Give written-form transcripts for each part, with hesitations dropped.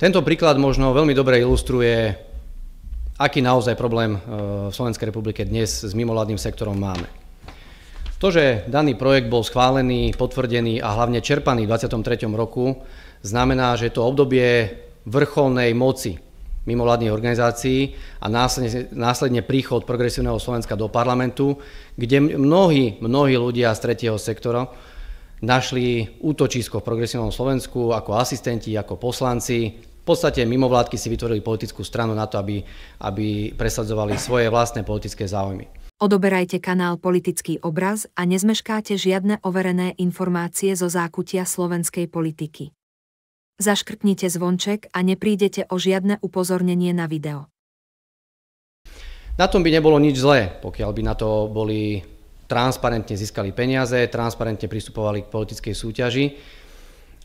Tento príklad možno veľmi dobre ilustruje, aký naozaj problém v Slovenskej republike dnes s mimovládnym sektorom máme. To, že daný projekt bol schválený, potvrdený a hlavne čerpaný v 2023 roku, znamená, že to obdobie vrcholnej moci mimovládnych organizácií a následne príchod Progresívneho Slovenska do parlamentu, kde mnohí ľudia z tretieho sektora našli útočisko v Progresívnom Slovensku ako asistenti, ako poslanci. V podstate mimovládky si vytvorili politickú stranu na to, aby presadzovali svoje vlastné politické záujmy. Odoberajte kanál Politický obraz a nezmeškáte žiadne overené informácie zo zákutia slovenskej politiky. Zaškrtnite zvonček a neprídete o žiadne upozornenie na video. Na tom by nebolo nič zlé, pokiaľ by na to boli transparentne získali peniaze, transparentne pristupovali k politickej súťaži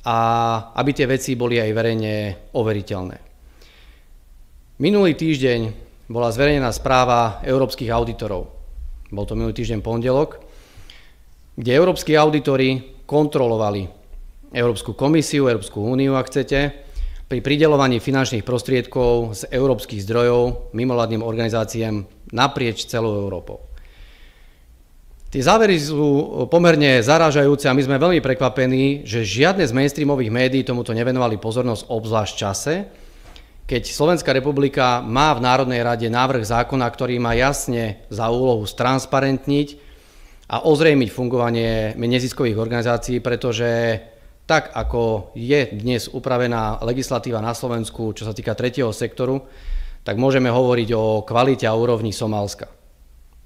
a aby tie veci boli aj verejne overiteľné. Minulý týždeň bola zverejnená správa európskych auditorov. Bol to minulý týždeň pondelok, kde európski auditori kontrolovali Európsku komisiu, Európsku úniu, ak chcete, pri prideľovaní finančných prostriedkov z európskych zdrojov mimovládnym organizáciám naprieč celou Európou. Tie závery sú pomerne zarážajúce a my sme veľmi prekvapení, že žiadne z mainstreamových médií tomuto nevenovali pozornosť, obzvlášť v čase, keď Slovenská republika má v Národnej rade návrh zákona, ktorý má jasne za úlohu stransparentniť a ozrejmiť fungovanie neziskových organizácií, pretože tak, ako je dnes upravená legislatíva na Slovensku, čo sa týka tretieho sektoru, tak môžeme hovoriť o kvalite a úrovni Somálska.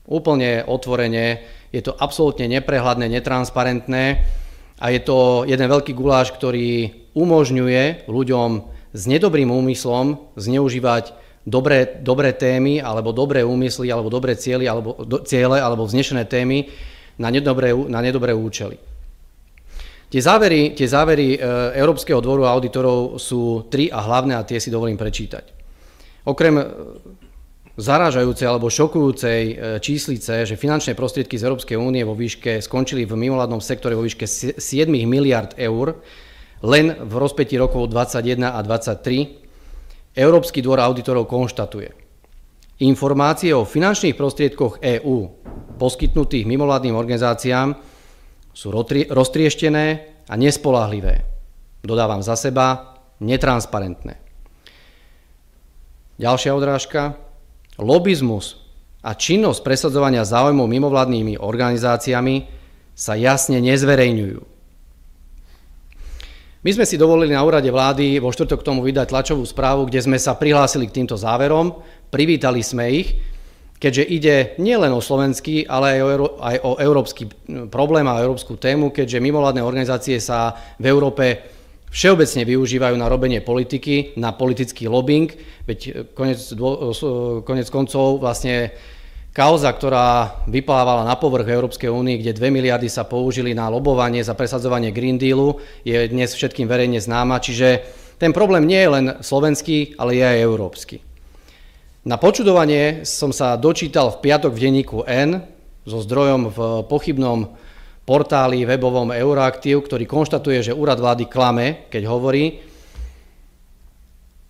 Úplne otvorene, je to absolútne neprehľadné, netransparentné a je to jeden veľký guláš, ktorý umožňuje ľuďom s nedobrým úmyslom zneužívať dobré témy, alebo dobré úmysly, alebo dobré ciele, alebo vznešené témy na nedobré účely. Tie závery Európskeho dvoru auditorov sú tri a hlavné a tie si dovolím prečítať. Okrem zarážajúcej alebo šokujúcej číslice, že finančné prostriedky z Európskej únie skončili v mimovládnom sektore vo výške 7 miliard eur, len v rozpätí rokov 2021 a 2023, Európsky dvor auditorov konštatuje: informácie o finančných prostriedkoch EÚ poskytnutých mimovládnym organizáciám sú roztrieštené a nespoľahlivé. Dodávam za seba, netransparentné. Ďalšia odrážka. Lobizmus a činnosť presadzovania záujmov mimovládnymi organizáciami sa jasne nezverejňujú. My sme si dovolili na úrade vlády vo štvrtok k tomu vydať tlačovú správu, kde sme sa prihlásili k týmto záverom, privítali sme ich, keďže ide nielen o slovenský, ale aj o európsky problém a európsku tému, keďže mimovládne organizácie sa v Európe všeobecne využívajú na robenie politiky, na politický lobbying, veď konec koncov vlastne kauza, ktorá vyplávala na povrch Európskej únie, kde 2 miliardy sa použili na lobovanie za presadzovanie Green Dealu, je dnes všetkým verejne známa, čiže ten problém nie je len slovenský, ale je aj európsky. Na počudovanie som sa dočítal v piatok v denníku N so zdrojom v pochybnom portáli webovom Euroaktiv, ktorý konštatuje, že úrad vlády klame, keď hovorí,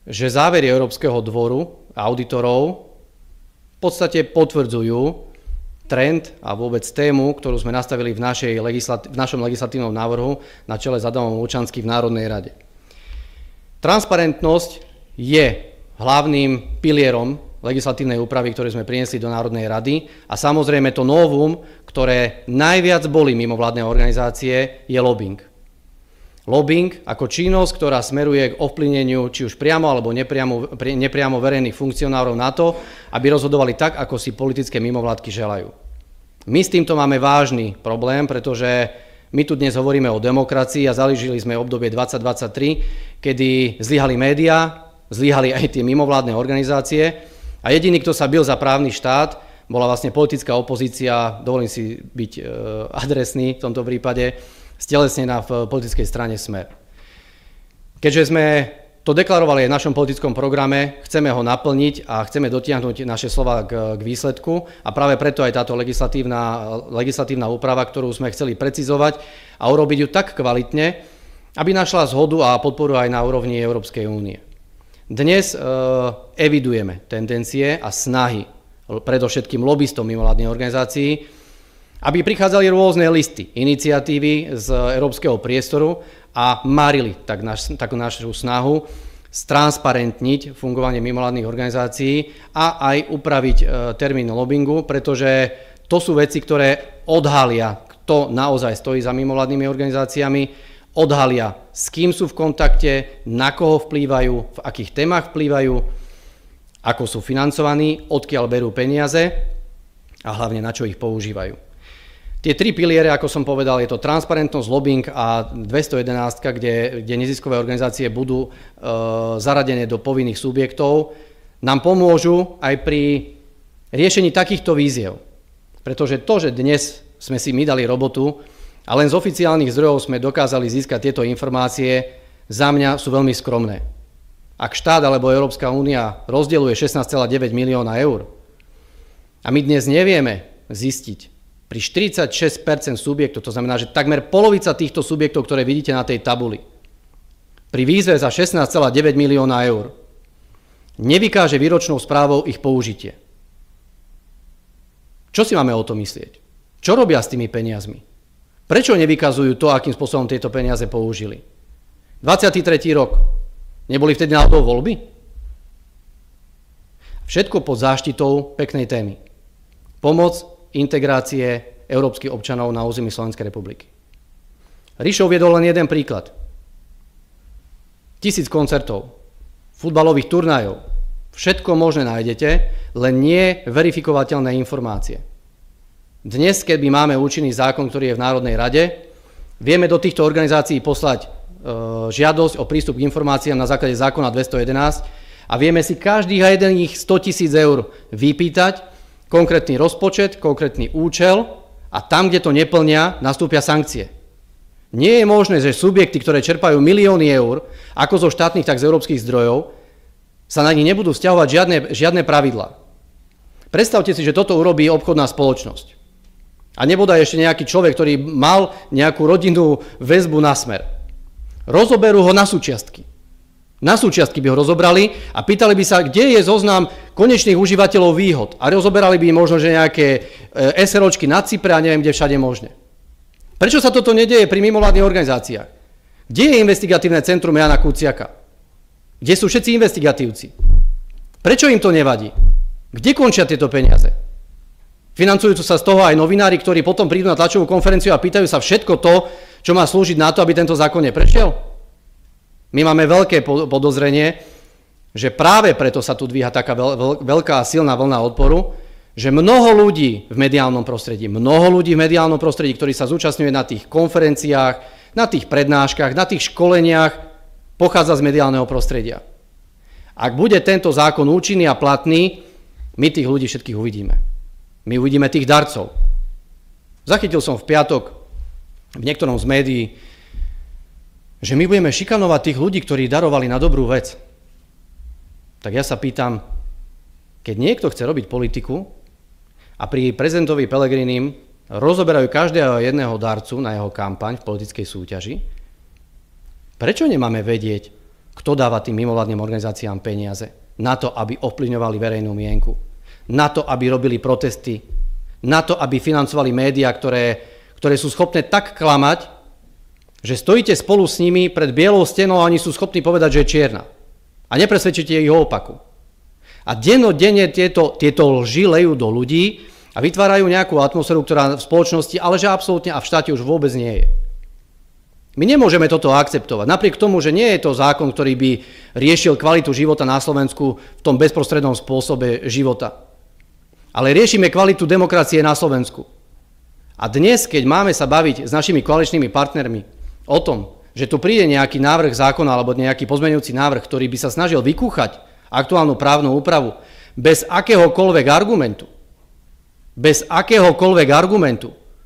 že závery Európskeho dvoru auditorov v podstate potvrdzujú trend a vôbec tému, ktorú sme nastavili v našom legislatívnom návrhu na čele s Adamom Lučanským v Národnej rade. Transparentnosť je hlavným pilierom legislatívnej úpravy, ktoré sme priniesli do Národnej rady a samozrejme to novum, ktoré najviac boli mimovládne organizácie, je lobbying. Lobbying ako činnosť, ktorá smeruje k ovplyvneniu či už priamo alebo nepriamo verejných funkcionárov na to, aby rozhodovali tak, ako si politické mimovládky želajú. My s týmto máme vážny problém, pretože my tu dnes hovoríme o demokracii a zažili sme obdobie 2023, kedy zlyhali médiá, zlyhali aj tie mimovládne organizácie a jediný, kto sa bil za právny štát, bola vlastne politická opozícia, dovolím si byť adresný v tomto prípade, stelesnená v politickej strane Smer. Keďže sme to deklarovali aj v našom politickom programe, chceme ho naplniť a chceme dotiahnuť naše slova k výsledku a práve preto aj táto legislatívna úprava, ktorú sme chceli precizovať a urobiť ju tak kvalitne, aby našla zhodu a podporu aj na úrovni Európskej únie. Dnes evidujeme tendencie a snahy, predovšetkým lobistov mimovládnych organizácií, aby prichádzali rôzne listy, iniciatívy z európskeho priestoru a marili takú našu snahu stransparentniť fungovanie mimovládnych organizácií a aj upraviť termín lobbingu, pretože to sú veci, ktoré odhalia, kto naozaj stojí za mimovládnymi organizáciami, odhalia, s kým sú v kontakte, na koho vplývajú, v akých témach vplývajú, ako sú financovaní, odkiaľ berú peniaze a hlavne na čo ich používajú. Tie tri piliere, ako som povedal, je to transparentnosť, lobbying a 211, kde neziskové organizácie budú zaradené do povinných subjektov, nám pomôžu aj pri riešení takýchto víziev. Pretože to, že dnes sme si my dali robotu a len z oficiálnych zdrojov sme dokázali získať tieto informácie, za mňa sú veľmi skromné. Ak štát alebo Európska únia rozdeľuje 16,9 milióna eur a my dnes nevieme zistiť pri 46% subjektov, to znamená, že takmer polovica týchto subjektov, ktoré vidíte na tej tabuli, pri výzve za 16,9 milióna eur nevykáže výročnou správou ich použitie. Čo si máme o tom myslieť? Čo robia s tými peniazmi? Prečo nevykazujú to, akým spôsobom tieto peniaze použili? 23. rok. Neboli vtedy náhodou voľby? Všetko pod záštitou peknej témy. Pomoc integrácie európskych občanov na území Slovenskej republiky. Rišo uviedol len jeden príklad. 1000 koncertov, futbalových turnajov, všetko možné nájdete, len nie verifikovateľné informácie. Dnes, keď máme účinný zákon, ktorý je v Národnej rade, vieme do týchto organizácií poslať žiadosť o prístup k informáciám na základe zákona 211 a vieme si každý jeden ich 100 000 eur vypýtať, konkrétny rozpočet, konkrétny účel a tam, kde to neplnia, nastúpia sankcie. Nie je možné, že subjekty, ktoré čerpajú milióny eur, ako zo štátnych, tak z európskych zdrojov, sa na nich nebudú vzťahovať žiadne pravidlá. Predstavte si, že toto urobí obchodná spoločnosť. A nebodaj ešte nejaký človek, ktorý mal nejakú rodinnú väzbu na Smer. Rozoberú ho na súčiastky. Na súčiastky by ho rozobrali a pýtali by sa, kde je zoznam konečných užívateľov výhod. A rozoberali by možno, že nejaké SROčky na Cypre a neviem, kde všade možné. Prečo sa toto nedeje pri mimovládnych organizáciách? Kde je investigatívne centrum Jana Kuciaka? Kde sú všetci investigatívci? Prečo im to nevadí? Kde končia tieto peniaze? Financujú sa z toho aj novinári, ktorí potom prídu na tlačovú konferenciu a pýtajú sa všetko to, čo má slúžiť na to, aby tento zákon neprešiel? My máme veľké podozrenie, že práve preto sa tu dvíha taká veľká a silná vlna odporu, že mnoho ľudí v mediálnom prostredí, ktorí sa zúčastňuje na tých konferenciách, na tých prednáškach, na tých školeniach, pochádza z mediálneho prostredia. Ak bude tento zákon účinný a platný, my tých ľudí všetkých uvidíme. My uvidíme tých darcov. Zachytil som v piatok v niektorom z médií, že my budeme šikanovať tých ľudí, ktorí darovali na dobrú vec. Tak ja sa pýtam, keď niekto chce robiť politiku a pri prezidentovi Pellegrinim rozoberajú každého jedného darcu na jeho kampaň v politickej súťaži, prečo nemáme vedieť, kto dáva tým mimovládnym organizáciám peniaze na to, aby ovplyvňovali verejnú mienku, na to, aby robili protesty, na to, aby financovali médiá, ktoré sú schopné tak klamať, že stojíte spolu s nimi pred bielou stenou a oni sú schopní povedať, že je čierna. A nepresvedčíte ich o opaku. A dennodenne tieto lži lejú do ľudí a vytvárajú nejakú atmosféru, ktorá v spoločnosti, ale že absolútne a v štáte už vôbec nie je. My nemôžeme toto akceptovať. Napriek tomu, že nie je to zákon, ktorý by riešil kvalitu života na Slovensku v tom bezprostrednom spôsobe života. Ale riešime kvalitu demokracie na Slovensku. A dnes, keď máme sa baviť s našimi koaličnými partnermi o tom, že tu príde nejaký návrh zákona alebo nejaký pozmeňujúci návrh, ktorý by sa snažil vykúchať aktuálnu právnu úpravu bez akéhokoľvek argumentu,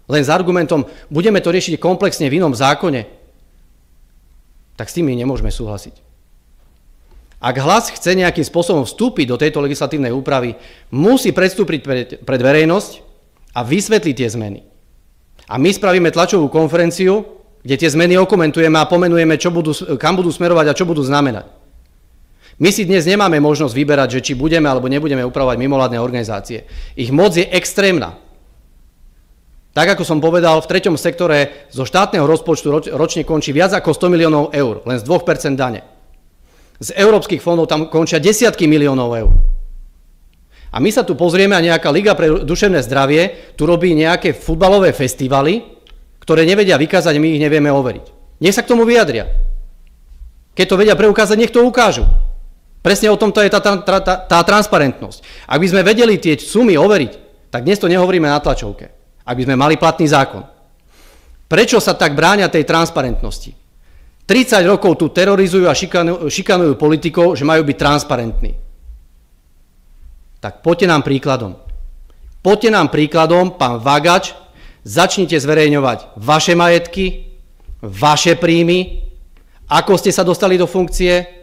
len s argumentom, budeme to riešiť komplexne v inom zákone, tak s tým my nemôžeme súhlasiť. Ak Hlas chce nejakým spôsobom vstúpiť do tejto legislatívnej úpravy, musí predstúpiť pred verejnosť a vysvetliť tie zmeny. A my spravíme tlačovú konferenciu, kde tie zmeny okomentujeme a pomenujeme, kam budú smerovať a čo budú znamenať. My si dnes nemáme možnosť vyberať, že či budeme alebo nebudeme upravovať mimovládne organizácie. Ich moc je extrémna. Tak ako som povedal, v 3. sektore zo štátneho rozpočtu ročne končí viac ako 100 miliónov eur, len z 2% dane. Z európskych fondov tam končia desiatky miliónov eur. A my sa tu pozrieme a nejaká Liga pre duševné zdravie tu robí nejaké futbalové festivaly, ktoré nevedia vykázať, my ich nevieme overiť. Nech sa k tomu vyjadria. Keď to vedia preukázať, nech to ukážu. Presne o tomto je tá transparentnosť. Ak by sme vedeli tie sumy overiť, tak dnes to nehovoríme na tlačovke. Ak by sme mali platný zákon. Prečo sa tak bráňa tej transparentnosti? 30 rokov tu terorizujú a šikanujú politikov, že majú byť transparentní. Tak poďte nám príkladom. Poďte nám príkladom, pán Vagač, začnite zverejňovať vaše majetky, vaše príjmy, ako ste sa dostali do funkcie,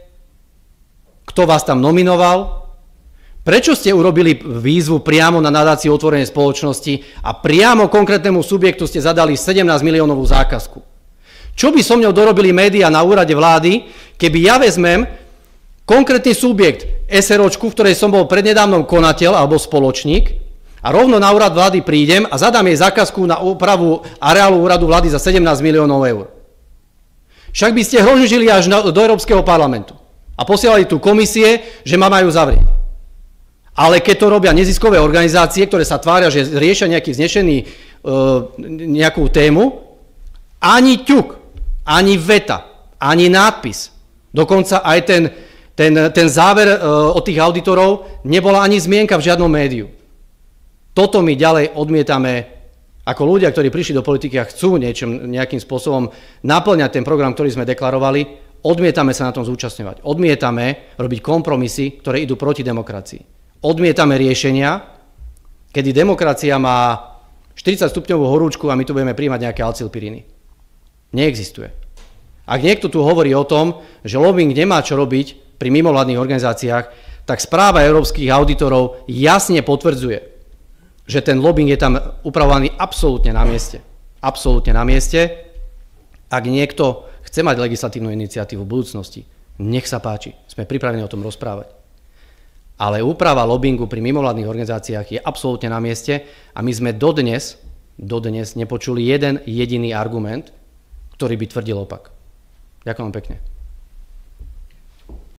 kto vás tam nominoval, prečo ste urobili výzvu priamo na nadáciu otvorenej spoločnosti a priamo konkrétnemu subjektu ste zadali 17 miliónovú zákazku. Čo by so mňou dorobili médiá na úrade vlády, keby ja vezmem konkrétny subjekt SROčku, v ktorej som bol prednedávnom konateľ alebo spoločník a rovno na úrad vlády prídem a zadám jej zákazku na úpravu areálu úradu vlády za 17 miliónov eur. Však by ste hrožili až do Európskeho parlamentu a posielali tu komisie, že ma majú zavrieť. Ale keď to robia neziskové organizácie, ktoré sa tvária, že riešia nejaký vznešený nejakú tému, ani ťuk, ani veta, ani nápis, dokonca aj ten záver od tých auditorov nebola ani zmienka v žiadnom médiu. Toto my ďalej odmietame ako ľudia, ktorí prišli do politiky a chcú nejakým spôsobom naplňať ten program, ktorý sme deklarovali, odmietame sa na tom zúčastňovať. Odmietame robiť kompromisy, ktoré idú proti demokracii. Odmietame riešenia, kedy demokracia má 40 stupňovú horúčku a my tu budeme príjmať nejaké acylpiriny. Neexistuje. Ak niekto tu hovorí o tom, že lobbying nemá čo robiť pri mimovládnych organizáciách, tak správa európskych auditorov jasne potvrdzuje, že ten lobbying je tam upravovaný absolútne na mieste. Absolútne na mieste. Ak niekto chce mať legislatívnu iniciatívu v budúcnosti, nech sa páči. Sme pripravení o tom rozprávať. Ale úprava lobbingu pri mimovládnych organizáciách je absolútne na mieste a my sme dodnes nepočuli jeden jediný argument, ktorý by tvrdil opak. Ďakujem pekne.